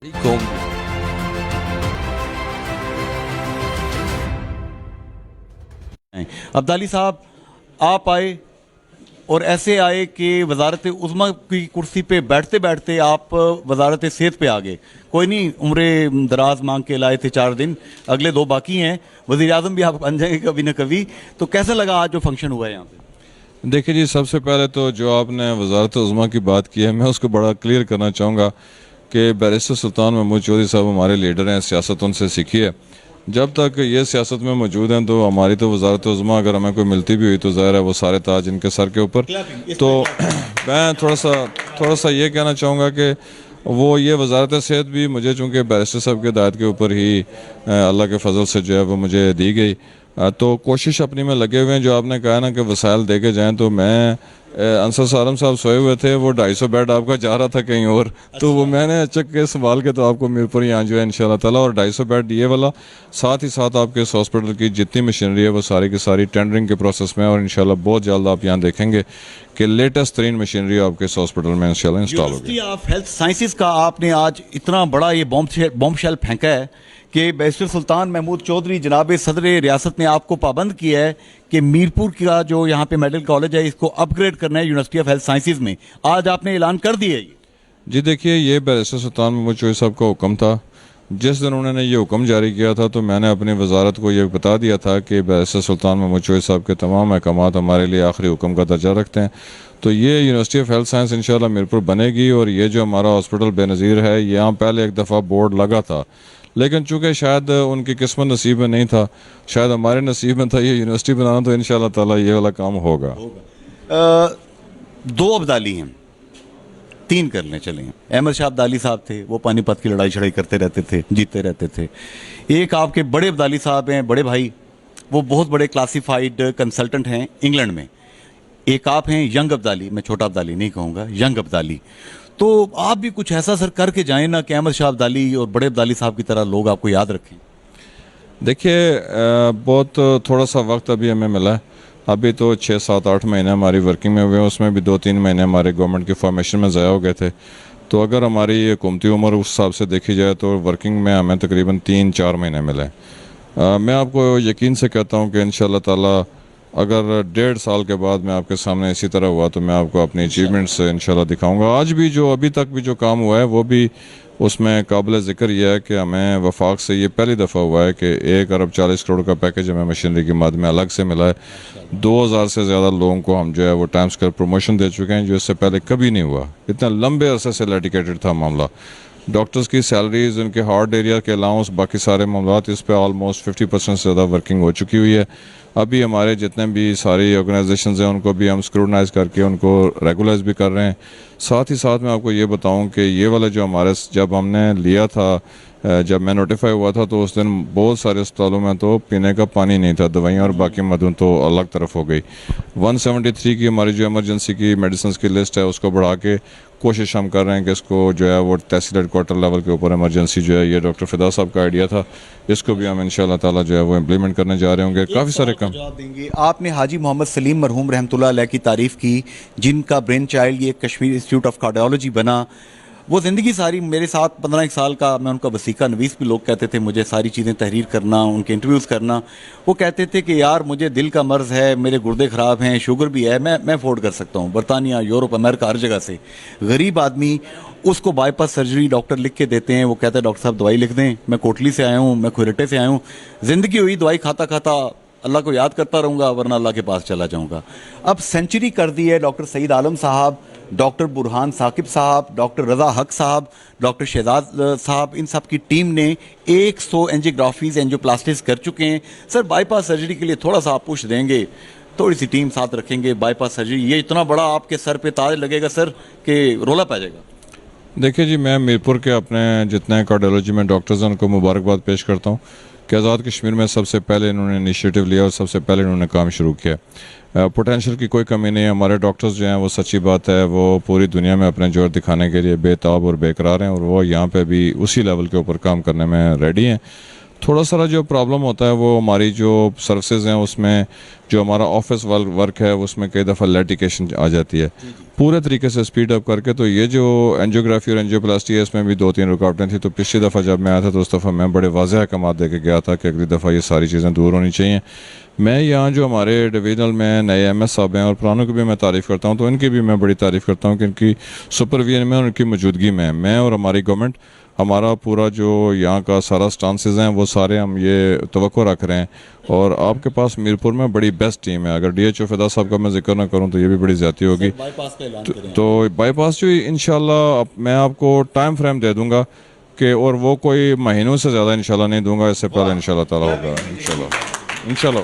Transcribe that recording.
عليكم. अब्दाली साहब, आप आए और ऐसे आए कि वजारत उज़्मा की कुर्सी पे बैठते बैठते आप वजारत सेहत पे आ गए। कोई नहीं, उम्र दराज मांग के लाए थे 4 दिन, अगले 2 बाकी हैं, वज़ीर आज़म भी आप बन जाएंगे कभी ना कभी। तो कैसा लगा आज जो फंक्शन हुआ है यहाँ पे? देखिए जी, सबसे पहले तो जो आपने वजारत उज़्मा की बात की है, मैं उसको बड़ा क्लियर करना चाहूँगा कि बैरिस्टर सुल्तान महमूद चौधरी साहब हमारे लीडर हैं, सियासत उनसे सीखी है। जब तक ये सियासत में मौजूद हैं तो हमारी तो वजारत उज़्मा अगर हमें कोई मिलती भी हुई तो ज़ाहिर है वो सारे ताज इनके सर के ऊपर। तो मैं थोड़ा सा ये कहना चाहूँगा कि वो ये वजारत सेहत भी मुझे चूँकि बैरिस्टर साहब के हिदायत के ऊपर ही अल्लाह के फजल से जो है वो मुझे दी गई। तो कोशिश अपनी में लगे हुए हैं। जो आपने कहा ना कि वसाइल दे के जाएँ, तो मैं अंसर सालम साहब सोए हुए थे, वो 250 बेड आपका जा रहा था कहीं और, तो वो मैंने अचक के संभाल के तो आपको मीरपुर यहाँ जो है इंशाल्लाह ताला, और 250 बेड ये वाला, साथ ही साथ आपके इस हॉस्पिटल की जितनी मशीनरी है वो सारी की सारी टेंडरिंग के प्रोसेस में है, और इंशाल्लाह बहुत जल्द आप यहाँ देखेंगे कि लेटेस्ट तरीन मशीनरी आपके इस हॉस्पिटल में इंशाल्लाह इंस्टॉल होगी। यूनिवर्सिटी ऑफ हेल्थ साइंसेज का आपने आज इतना बड़ा ये बॉम्ब शेल फेंका है कि बैरिस्टर सुल्तान महमूद चौधरी जनाब सदर रियासत ने आपको पाबंद किया है कि मीरपुर का जो यहाँ पे मेडिकल कॉलेज है इसको अपग्रेड करना है यूनिवर्सिटी ऑफ हेल्थ साइंसेज में। आज आपने ऐलान कर दिया है। जी देखिए, ये बैरिस्टर सुल्तान महमूद चौधरी साहब का हुक्म था। जिस दिन उन्होंने ये हुक्म जारी किया था तो मैंने अपनी वजारत को ये बता दिया था कि बैरिस्टर सुल्तान महमूद चौधरी साहब के तमाम अहकामात हमारे लिए आखिरी हुक्म का दर्जा रखते हैं। तो ये यूनिवर्सिटी ऑफ हेल्थ साइंस इंशाल्लाह मीरपुर बनेगी, और ये जो हमारा हॉस्पिटल बेनज़ीर है, यहाँ पहले एक दफ़ा बोर्ड लगा था, लेकिन चूँकि शायद उनकी किस्मत नसीब में नहीं था, शायद हमारे नसीब में था ये यूनिवर्सिटी बनाना, तो इंशाल्लाह ताला ये वाला काम होगा। 2 अब्दाली हैं, 3 करने चले हैं। अहमद शाह अब्दाली साहब थे, वो पानीपत की लड़ाई छड़ाई करते रहते थे, जीतते रहते थे। एक आपके बड़े अब्दाली साहब हैं, बड़े भाई, वो बहुत बड़े क्लासिफाइड कंसल्टेंट हैं इंग्लैंड में। एक आप हैं यंग अब्दाली, मैं छोटा अब्दाली नहीं कहूँगा, यंग अब्दाली। तो आप भी कुछ ऐसा सर करके जाएं ना कि अहमद शाह अब्दाली और बड़े अब्दाली साहब की तरह लोग आपको याद रखें। देखिए, बहुत थोड़ा सा वक्त अभी हमें मिला है। अभी तो 6, 7, 8 महीने हमारी वर्किंग में हुए हैं, उसमें भी 2-3 महीने हमारे गवर्नमेंट की फॉर्मेशन में ज़ाया हो गए थे। तो अगर हमारी ये हुकूमती उम्र उस हिसाब से देखी जाए तो वर्किंग में हमें तकरीबन 3-4 महीने मिले हैं। मैं आपको यकीन से कहता हूँ कि इंशाल्लाह ताला अगर 1.5 साल के बाद मैं आपके सामने इसी तरह हुआ तो मैं आपको अपनी अचीवमेंट्स इंशाल्लाह दिखाऊंगा। आज भी जो अभी तक भी जो काम हुआ है वो भी उसमें काबिल ज़िक्र यह है कि हमें वफाक से ये पहली दफ़ा हुआ है कि 1 अरब 40 करोड़ का पैकेज हमें मशीनरी की मद में अलग से मिला है। 2000 से ज़्यादा लोगों को हम जो है वो टाइम स्केल प्रमोशन दे चुके हैं, जो इससे पहले कभी नहीं हुआ। इतना लंबे अरसे से लिटिगेटेड था मामला। डॉक्टर्स की सैलरीज, उनके हार्ड एरिया के अलाउंस, बाकी सारे मामलात, इस पर ऑलमोस्ट 50% से ज़्यादा वर्किंग हो चुकी हुई है। अभी हमारे जितने भी सारी ऑर्गेनाइजेशंस हैं उनको भी हम स्क्रूटनाइज करके उनको रेगुलाइज भी कर रहे हैं। साथ ही साथ मैं आपको ये बताऊं कि ये वाला जो हमारे जब हमने लिया था, जब मैं नोटिफाई हुआ था तो उस दिन बहुत सारे अस्पतालों में तो पीने का पानी नहीं था, दवाइयाँ और बाकी मदद तो अलग तरफ हो गई। 173 की हमारी जो इमरजेंसी की मेडिसिन की लिस्ट है उसको बढ़ा के कोशिश हम कर रहे हैं कि इसको जो है वो तहसील हेडक्वार्टर लेवल के ऊपर इमरजेंसी जो है, ये डॉक्टर फिदा साहब का आइडिया था, इसको भी हम इंशाल्लाह ताला जो है वो इम्प्लीमेंट करने जा रहे होंगे। काफ़ी सारे काम जवाब देंगे। आपने हाजी मोहम्मद सलीम मरहूम रहमतुल्लाह अलैह की तारीफ़ की, जिनका ब्रेन चाइल्ड ये कश्मीर इंस्टीट्यूट ऑफ कार्डियोलॉजी बना। वो ज़िंदगी सारी मेरे साथ 15 साल का, मैं उनका वसीका नवीस भी लोग कहते थे, मुझे सारी चीज़ें तहरीर करना, उनके इंटरव्यूज़ करना। वो कहते थे कि यार मुझे दिल का मर्ज़ है, मेरे गुर्दे ख़राब हैं, शुगर भी है, मैं अफोर्ड कर सकता हूँ। बरतानिया, यूरोप, अमेरिका, हर जगह से गरीब आदमी उसको बाईपास सर्जरी डॉक्टर लिख के देते हैं। वो कहता है डॉक्टर साहब दवाई लिख दें, मैं कोटली से आया हूँ, मैं खुरटे से आया हूँ, ज़िंदगी हुई दवाई खाता खाता अल्लाह को याद करता रहूँगा, वरना अल्लाह के पास चला जाऊँगा। अब सेंचुरी कर दी है डॉक्टर सईद आलम साहब, डॉक्टर बुरहान साकिब साहब, डॉक्टर रज़ा हक साहब, डॉक्टर शहजाद साहब, इन सब की टीम ने 100 एंजियोग्राफीज, एंजियोप्लास्टिक्स कर चुके हैं। सर बाईपास सर्जरी के लिए थोड़ा सा आप पुश देंगे, थोड़ी सी टीम साथ रखेंगे, बाईपास सर्जरी ये इतना बड़ा आपके सर पे ताज लगेगा सर कि रोला पै जाएगा। देखिए जी, मैं मीरपुर के अपने जितने कार्डियोलॉजी में डॉक्टर्स हैं उनको मुबारकबाद पेश करता हूँ कि आज़ाद कश्मीर में सबसे पहले इन्होंने इनिशिएटिव लिया और सबसे पहले इन्होंने काम शुरू किया। पोटेंशियल की कोई कमी नहीं है। हमारे डॉक्टर्स जो हैं वो सच्ची बात है वो पूरी दुनिया में अपने जोर दिखाने के लिए बेताब और बेकरार हैं, और वो यहाँ पे भी उसी लेवल के ऊपर काम करने में रेडी हैं। تھوڑا سا جو پرابلم ہوتا ہے وہ ہماری جو سروسز ہیں اس میں جو ہمارا آفس ورک ہے اس میں کئی دفعہ لیٹیکیشن آ جاتی ہے پورے طریقے سے سپیڈ اپ کر کے. تو یہ جو اینجیوگرافی اور اینجیوپلاسٹی ہے اس میں بھی 2-3 رکاوٹیں تھیں. تو پچھلی دفعہ جب میں آیا تھا تو اس دفعہ میں بڑے واضح احکامات دے کے گیا تھا کہ اگلی دفعہ یہ ساری چیزیں دور ہونی چاہیے. میں یہاں جو ہمارے ڈویژنل میں نئے ایم ایس صاحب ہیں اور پرانوں کی بھی میں تعریف کرتا ہوں, تو ان کی بھی میں بڑی تعریف کرتا ہوں کہ ان کی سپرویژن میں اور ان کی موجودگی میں اور ہماری گورنمنٹ ہمارا پورا جو یہاں کا سارا سٹانسز ہیں وہ سارے ہم یہ توقع رکھ رہے ہیں. اور آپ کے پاس میرپور میں بڑی بیسٹ ٹیم ہے. اگر ڈی ایچ او فدا صاحب کا میں ذکر نہ کروں تو یہ بھی بڑی زیادتی ہوگی. تو بائی پاس جو انشاءاللہ میں آپ کو ٹائم فریم دے دوں گا کہ, اور وہ کوئی مہینوں سے زیادہ انشاءاللہ نہیں دوں گا, اس سے پہلے انشاءاللہ تعالی ہوگا انشاءاللہ.